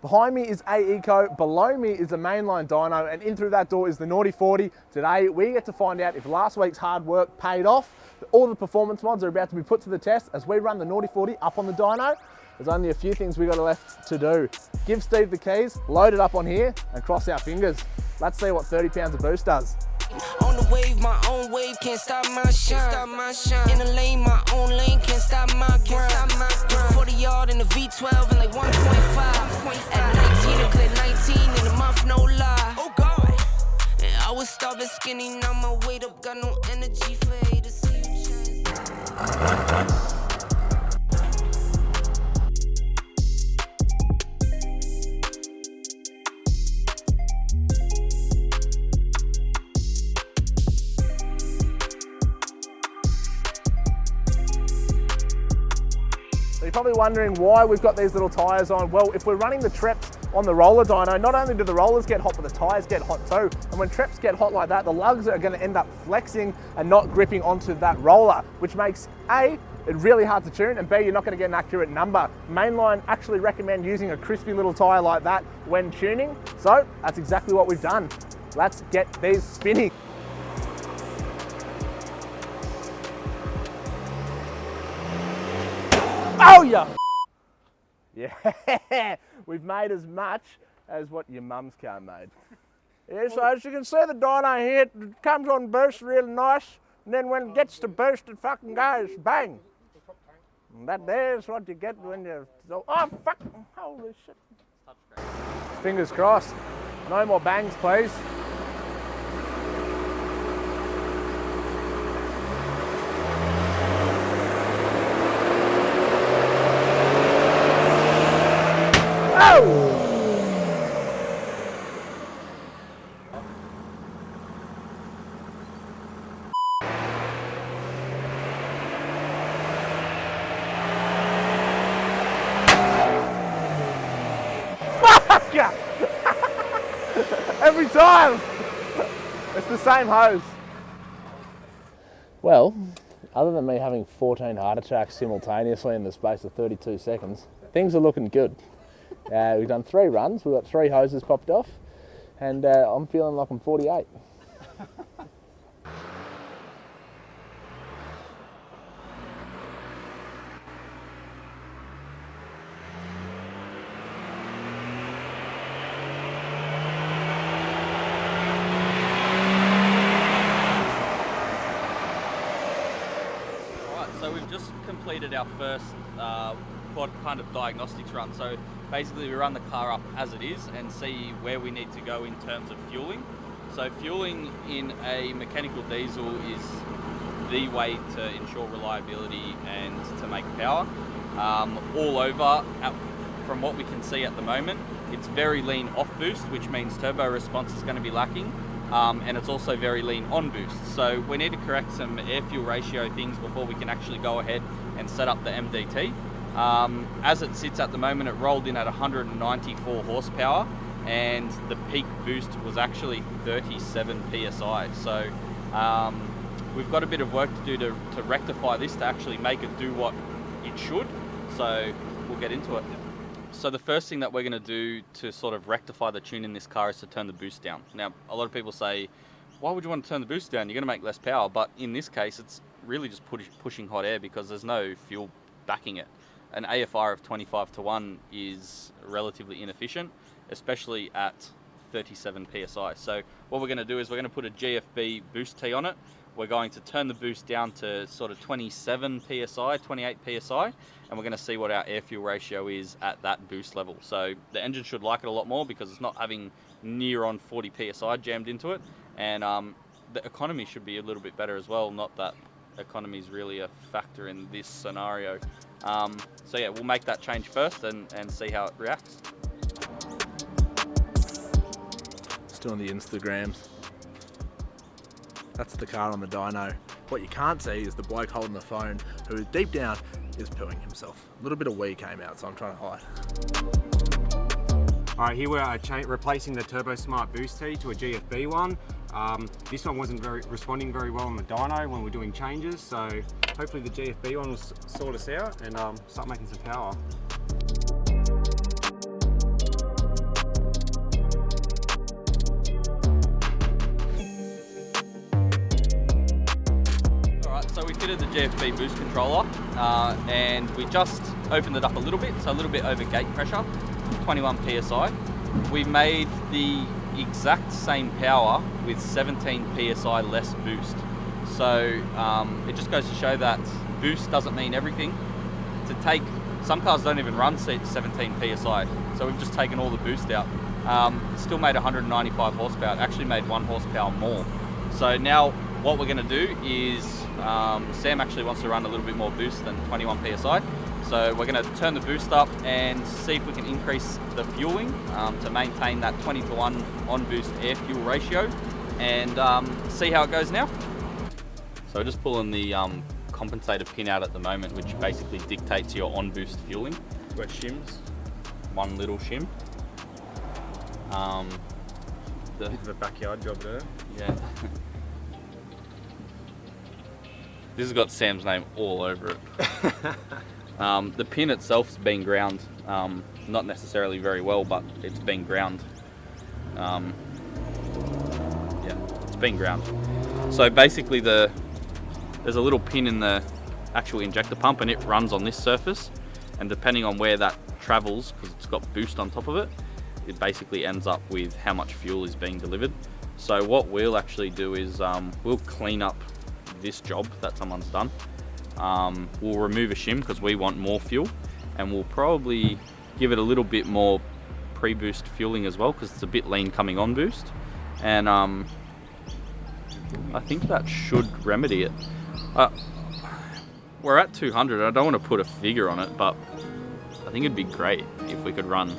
Behind me is AECO, below me is the mainline dyno, and in through that door is the Naughty 40. Today we get to find out if last week's hard work paid off. All the performance mods are about to be put to the test as we run the Naughty 40 up on the dyno. There's only a few things we got left to do. Give Steve the keys, load it up on here, and cross our fingers. Let's see what 30 pounds of boost does. On the wave, my own wave, can't stop my shine. In the lane, my own lane, can't stop my grind. 40 yard in the V12 and like 1.5. At 19, I cleared 19 in a month, no lie. Oh God. And I was starving skinny, now my weight up, got no energy for haters. See you change. So you're probably wondering why we've got these little tyres on. Well, if we're running the Treps on the roller dyno, not only do the rollers get hot, but the tyres get hot too. And when Treps get hot like that, the lugs are going to end up flexing and not gripping onto that roller, which makes A, it really hard to tune, and B, you're not going to get an accurate number. Mainline actually recommend using a crispy little tyre like that when tuning. So that's exactly what we've done. Let's get these spinning. Oh yeah! Yeah, we've made as much as what your mum's car made. Yeah, so as you can see the dyno here, it comes on boost really nice, and then when it gets to boost, it fucking goes bang. And that there's what you get when you, oh fuck, holy shit. Fingers crossed. No more bangs, please. Every time! It's the same hose. Well, other than me having 14 heart attacks simultaneously in the space of 32 seconds, things are looking good. We've done 3 runs, we've got 3 hoses popped off, and I'm feeling like I'm 48. So we've just completed our first kind of diagnostics run. So basically we run the car up as it is and see where we need to go in terms of fueling. So fueling in a mechanical diesel is the way to ensure reliability and to make power. All over, from what we can see at the moment, it's very lean off boost, which means turbo response is going to be lacking. And it's also very lean on boost. So we need to correct some air fuel ratio things before we can actually go ahead and set up the MDT. As it sits at the moment, it rolled in at 194 horsepower and the peak boost was actually 37 PSI. So we've got a bit of work to do to rectify this to actually make it do what it should. So we'll get into it. So the first thing that we're going to do to sort of rectify the tune in this car is to turn the boost down. Now, a lot of people say, why would you want to turn the boost down? You're going to make less power. But in this case, it's really just pushing hot air because there's no fuel backing it. An AFR of 25:1 is relatively inefficient, especially at 37 PSI. So what we're going to do is we're going to put a GFB boost T on it. We're going to turn the boost down to sort of 27 PSI, 28 PSI, and we're going to see what our air fuel ratio is at that boost level. So the engine should like it a lot more because it's not having near on 40 PSI jammed into it, and the economy should be a little bit better as well. Not that economy is really a factor in this scenario. So yeah, we'll make that change first and see how it reacts. Still on the Instagrams. That's the car on the dyno. What you can't see is the bloke holding the phone who deep down is pooing himself. A little bit of wee came out, so I'm trying to hide. Alright, here we're replacing the Turbo Smart Boost T to a GFB one. This one wasn't responding very well on the dyno when we're doing changes, so hopefully the GFB one will sort us out and start making some power. activated the GFB boost controller and we just opened it up a little bit, so a little bit over gate pressure, 21 PSI. We made the exact same power with 17 PSI less boost. So it just goes to show that boost doesn't mean everything. Some cars don't even run 17 PSI, so we've just taken all the boost out. Still made 195 horsepower, it actually made 1 horsepower more. So now what we're going to do is, Sam actually wants to run a little bit more boost than 21 PSI. So we're going to turn the boost up and see if we can increase the fueling to maintain that 20:1 on boost air fuel ratio and see how it goes now. So we're just pulling the compensator pin out at the moment, which basically dictates your on boost fueling. We've got shims, one little shim. The backyard job there. Yeah. This has got Sam's name all over it. The pin itself's been ground, not necessarily very well, but it's been ground. Yeah, it's been ground. So basically there's a little pin in the actual injector pump and it runs on this surface, and depending on where that travels, because it's got boost on top of it, it basically ends up with how much fuel is being delivered. So what we'll actually do is we'll clean up this job that someone's done. We'll remove a shim because we want more fuel, and we'll probably give it a little bit more pre-boost fueling as well because it's a bit lean coming on boost, and I think that should remedy it. We're at 200. I don't want to put a figure on it, but I think it'd be great if we could run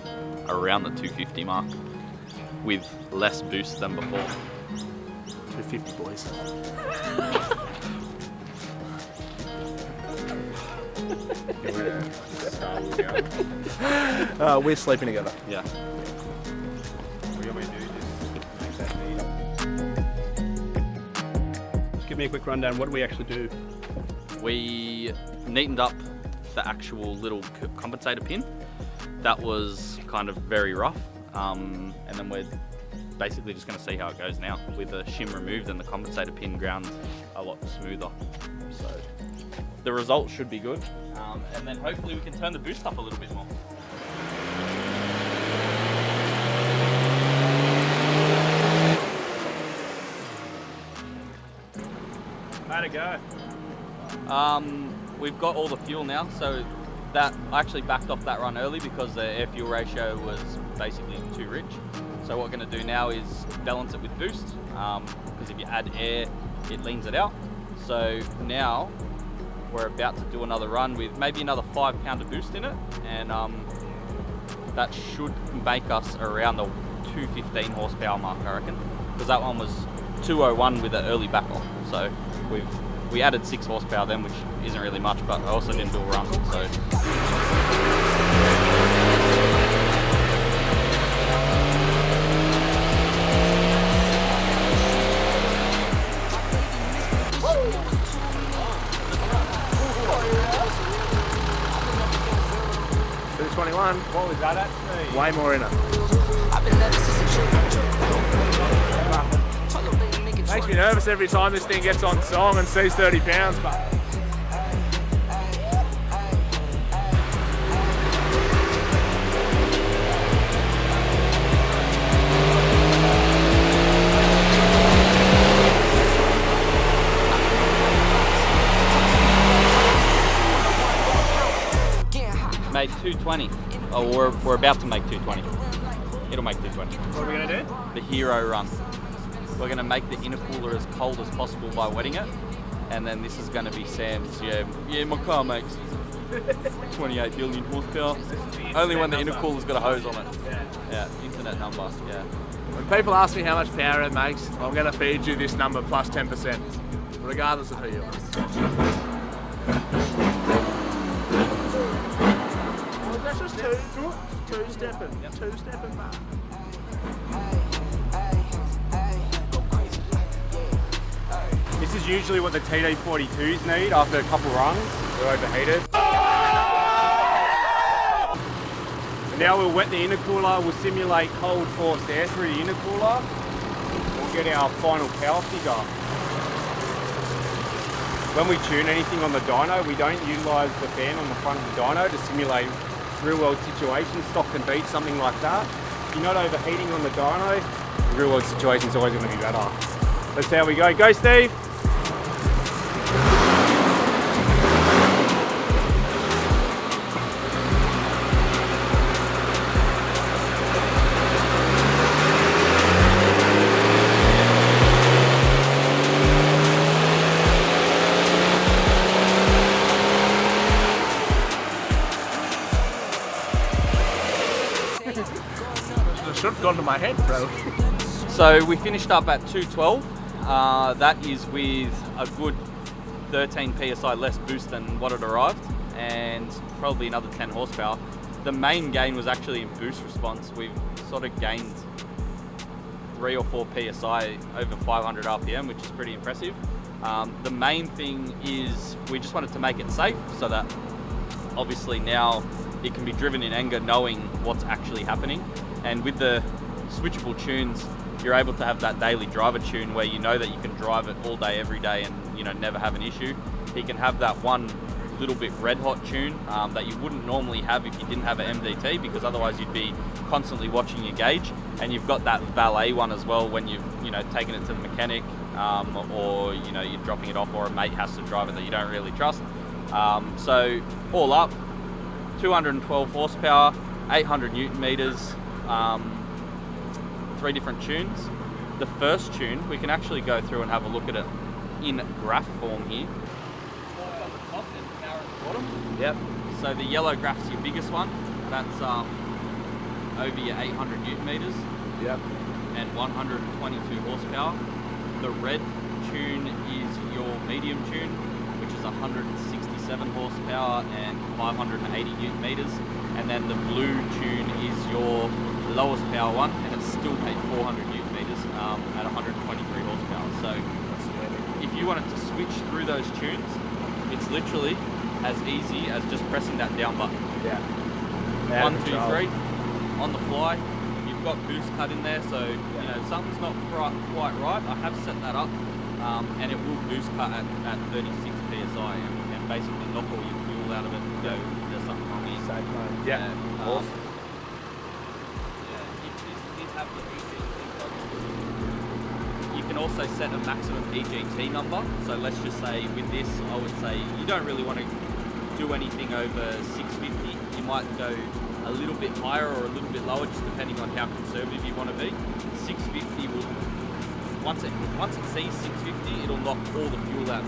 around the 250 mark with less boost than before. 250 boys. We're sleeping together. Yeah. Just give me a quick rundown. What do we actually do? We neatened up the actual little compensator pin. That was kind of very rough, and then we're basically just going to see how it goes now with the shim removed and the compensator pin ground a lot smoother. So the result should be good, and then hopefully we can turn the boost up a little bit more. How'd it go? We've got all the fuel now, so that I actually backed off that run early because the air fuel ratio was basically too rich. So what we're going to do now is balance it with boost, because if you add air, it leans it out. So now we're about to do another run with maybe another 5 pound of boost in it, and that should make us around the 215 horsepower mark, I reckon, because that one was 201 with an early back off. So we added 6 horsepower then, which isn't really much, but I also didn't do a run, so. What was that actually? Way more in it. Makes me nervous every time this thing gets on song and sees 30 pounds, but Made 220. Oh, we're about to make 220. It'll make 220. What are we going to do? The hero run. We're going to make the intercooler as cold as possible by wetting it, and then this is going to be Sam's. Yeah, my car makes 28 billion horsepower. Only when the intercooler's got a hose on it. Yeah, internet number. Yeah. when people ask me how much power it makes, I'm going to feed you this number plus 10%, regardless of who you are. That's just two-stepping, two-stepping back. This is usually what the TD42s need after a couple runs. They're overheated. And now we'll wet the intercooler, we'll simulate cold forced air through the intercooler. We'll get our final power figure. when we tune anything on the dyno, we don't utilise the fan on the front of the dyno to simulate real world situations, stock and beach, something like that. If you're not overheating on the dyno, the real world situation's always going to be better. That's how we go. Go, Steve! It should have gone to my head, bro. So we finished up at 212. That is with a good 13 psi less boost than what it arrived, and probably another 10 horsepower. The main gain was actually in boost response. We've sort of gained 3 or 4 psi over 500 RPM, which is pretty impressive. The main thing is we just wanted to make it safe so that obviously now it can be driven in anger knowing what's actually happening. And with the switchable tunes, you're able to have that daily driver tune where you know that you can drive it all day, every day, and never have an issue. You can have that one little bit red hot tune that you wouldn't normally have if you didn't have an MDT, because otherwise you'd be constantly watching your gauge. And you've got that valet one as well when you've taken it to the mechanic, or you're dropping it off, or a mate has to drive it that you don't really trust. So all up, 212 horsepower, 800 Newton meters, 3 different tunes. The first tune, we can actually go through and have a look at it in graph form here. At the top and power at the bottom. Yep. So the yellow graph's your biggest one. That's over your 800 Newton meters. Yep. And 122 horsepower. The red tune is your medium tune, which is 167 horsepower and 580 Newton meters. And then the blue tune is your lowest power one, and it's still at 400 Newton meters at 123 horsepower. So if you wanted to switch through those tunes, it's literally as easy as just pressing that down button. Yeah. 1, 2, 3, on the fly. You've got boost cut in there, so something's not quite right. I have set that up, and it will boost cut at 36 psi and basically knock all your fuel out of it and go, there's something wrong here. Safe mode. Yeah. Awesome. You can also set a maximum EGT number. So let's just say with this, I would say you don't really want to do anything over 650. You might go a little bit higher or a little bit lower, just depending on how conservative you want to be. 650 will, once it sees 650, it'll knock all the fuel out.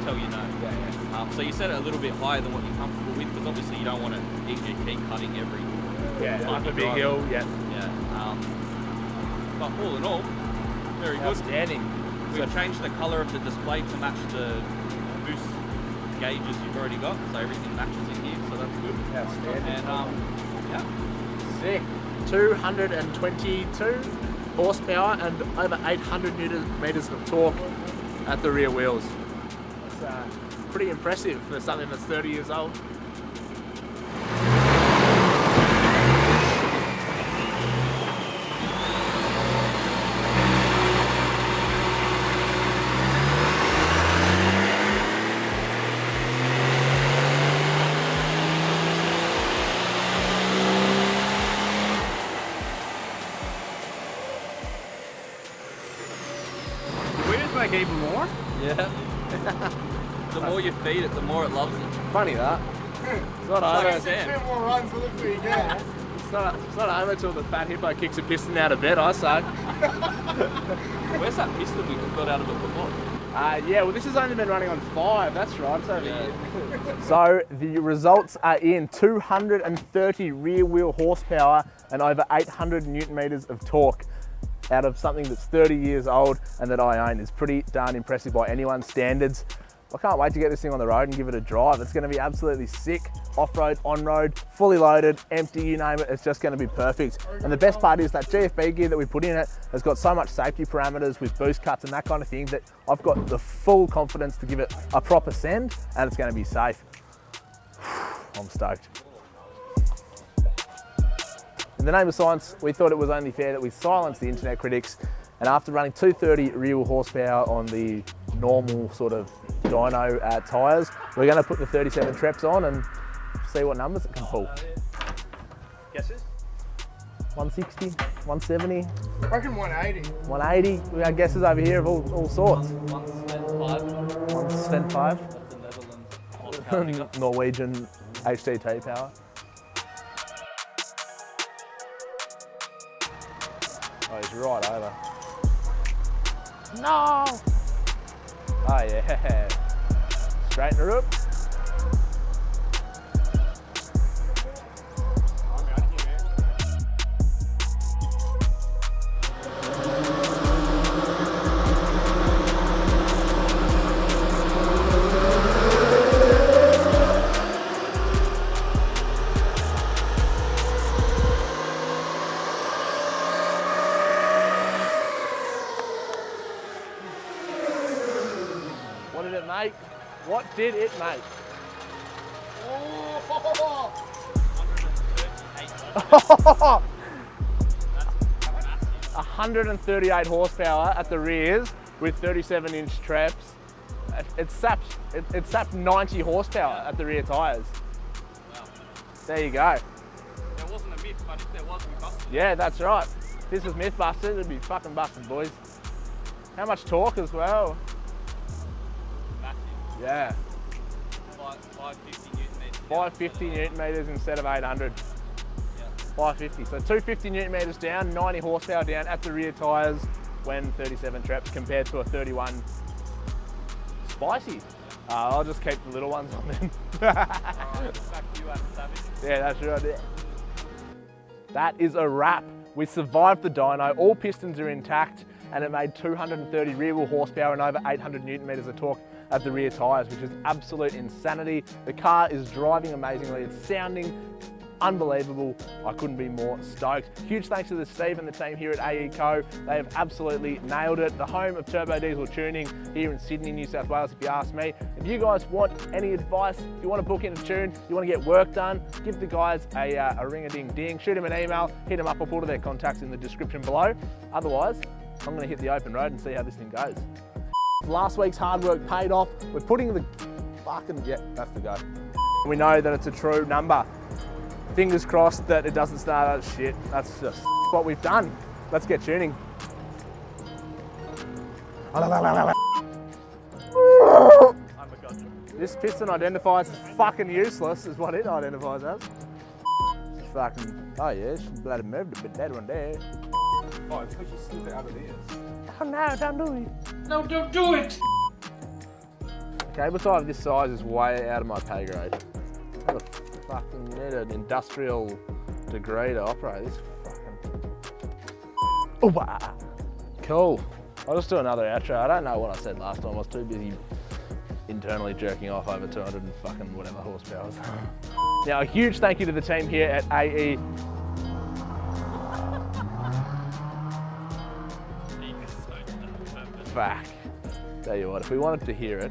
Tell you no. So you set it a little bit higher than what you're comfortable with, because obviously you don't want it EGT cutting every time up you a big drive hill. it. Yeah. But all in all, very good. Outstanding. We've changed the colour of the display to match the boost gauges you've already got, so everything matches in here, so that's good. Outstanding. And Sick. 222 horsepower and over 800 meters of torque at the rear wheels. That's pretty impressive for something that's 30 years old. Make even more? yeah. The more you feed it, the more it loves it. Funny that. It's not Like over. sand. More runs, look where you go. It's not over till the fat hippo kicks a piston out of bed, I say. Where's that piston we got out of it before? Yeah, well, this has only been running on 5, that's right, it's over here. So the results are in: 230 rear wheel horsepower and over 800 Newton meters of torque out of something that's 30 years old and that I own. Is pretty darn impressive by anyone's standards. I can't wait to get this thing on the road and give it a drive. It's going to be absolutely sick. Off-road, on-road, fully loaded, empty, you name it, it's just going to be perfect. And the best part is that GFB gear that we put in it has got so much safety parameters with boost cuts and that kind of thing that I've got the full confidence to give it a proper send, and it's going to be safe. I'm stoked. In the name of science, we thought it was only fair that we silence the internet critics, and after running 230 real horsepower on the normal sort of dyno tyres. We're going to put the 37 Treps on and see what numbers it can pull. Guesses? 160, 170, I reckon 180. 180. We got guesses over here of all sorts. 175. 175. That's the Netherlands horsepower figure. Norwegian HDT power. Oh, he's right over. No! Oh yeah. Straighten her up. What did it make? What did it make? Oh! 138 horsepower at the rears with 37-inch Treps. It sapped 90 horsepower at the rear tyres. Wow. There you go. There wasn't a myth, but if there was, we busted it. Yeah, that's right. If this was myth busted, it'd be fucking busted, boys. How much torque as well? Massive. Yeah. 550 Newton meters. 550 Newton meters instead of 800. Yeah. 550. So 250 Newton meters down, 90 horsepower down at the rear tyres when 37 Treps compared to a 31 Spicy. I'll just keep the little ones on them. Alright, back to you, Adam Savage. Yeah, that's right. Yeah. That is a wrap. We survived the dyno, all pistons are intact, and it made 230 rear wheel horsepower and over 800 Newton meters of torque at the rear tyres, which is absolute insanity. The car is driving amazingly, it's sounding unbelievable. I couldn't be more stoked. Huge thanks to Steve and the team here at AE Co. They have absolutely nailed it. The home of turbo diesel tuning here in Sydney, New South Wales, if you ask me. If you guys want any advice, if you want to book in a tune, you want to get work done, give the guys a ring-a-ding-ding. Shoot them an email, hit them up, I'll put all their contacts in the description below. Otherwise, I'm going to hit the open road and see how this thing goes. Last week's hard work paid off. We're putting the fucking, yeah, that's the go. We know that it's a true number. Fingers crossed that it doesn't start out shit. That's just what we've done. Let's get tuning. This piston identifies as fucking useless, is what it identifies as. It's fucking, oh yeah, it's bloody moved a bit that one there. Oh, it's because you slid it out of ears. Oh no, don't do it. No, don't do it! A cable tie of this size is way out of my pay grade. I fucking need an industrial degree to operate this fucking. Oh, wow. Cool. I'll just do another outro. I don't know what I said last time. I was too busy internally jerking off over 200 and fucking whatever horsepower. Now, a huge thank you to the team here at AE. Fuck. Tell you what, if we wanted to hear it,